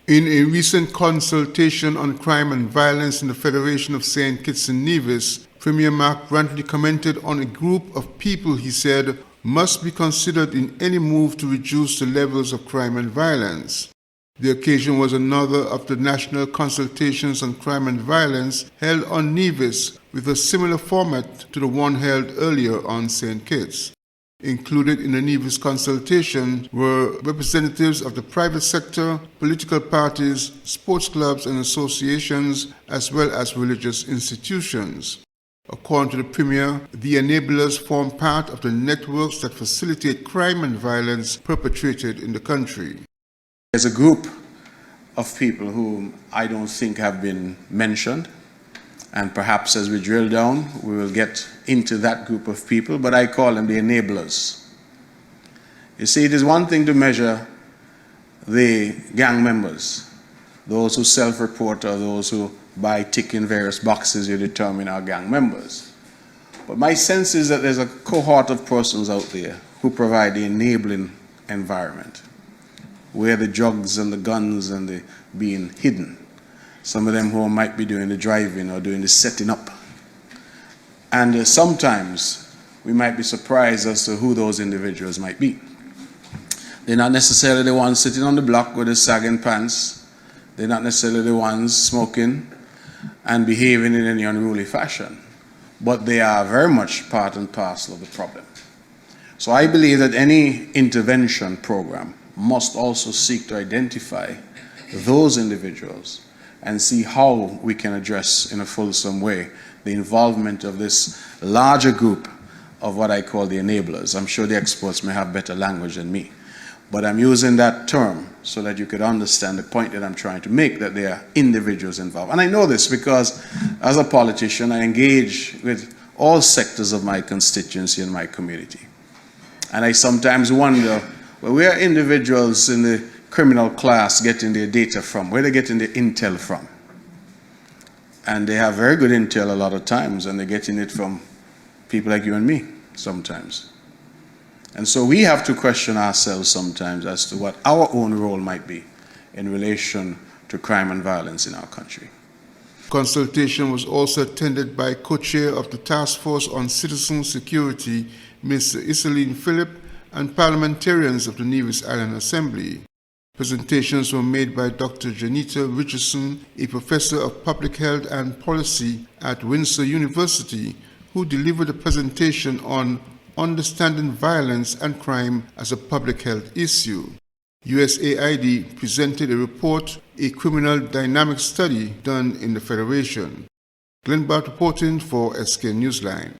In a recent consultation on crime and violence in the Federation of St. Kitts and Nevis, Premier Mark Brantley commented on a group of people he said must be considered in any move to reduce the levels of crime and violence. The occasion was another of the national consultations on crime and violence held on Nevis with a similar format to the one held earlier on St. Kitts. Included in the Nevis consultation were representatives of the private sector, political parties, sports clubs and associations, as well as religious institutions. According to the Premier, the enablers form part of the networks that facilitate crime and violence perpetrated in the country. There's a group of people whom I don't think have been mentioned, and perhaps as we drill down, we will get into that group of people, but I call them the enablers. You see, it is one thing to measure the gang members, those who self-report or those who by ticking various boxes you determine are gang members. But my sense is that there's a cohort of persons out there who provide the enabling environment, where the drugs and the guns and the being hidden. Some of them who might be doing the driving or doing the setting up. And sometimes we might be surprised as to who those individuals might be. They're not necessarily the ones sitting on the block with the sagging pants. They're not necessarily the ones smoking and behaving in any unruly fashion. But they are very much part and parcel of the problem. So I believe that any intervention program must also seek to identify those individuals and see how we can address in a fulsome way the involvement of this larger group of what I call the enablers. I'm sure the experts may have better language than me, but I'm using that term so that you could understand the point that I'm trying to make, that there are individuals involved. And I know this because as a politician, I engage with all sectors of my constituency and my community. And I sometimes wonder, well, where are individuals in the criminal class getting their data from? Where are they getting their intel from? And they have very good intel a lot of times, and they're getting it from people like you and me sometimes. And so we have to question ourselves sometimes as to what our own role might be in relation to crime and violence in our country. Consultation was also attended by co-chair of the Task Force on Citizen Security, Mr. Iselin Phillip, and parliamentarians of the Nevis Island Assembly. Presentations were made by Dr. Janita Richardson, a professor of public health and policy at Windsor University, who delivered a presentation on understanding violence and crime as a public health issue. USAID presented a report, a criminal dynamic study done in the Federation. Glenn Bart reporting for SK Newsline.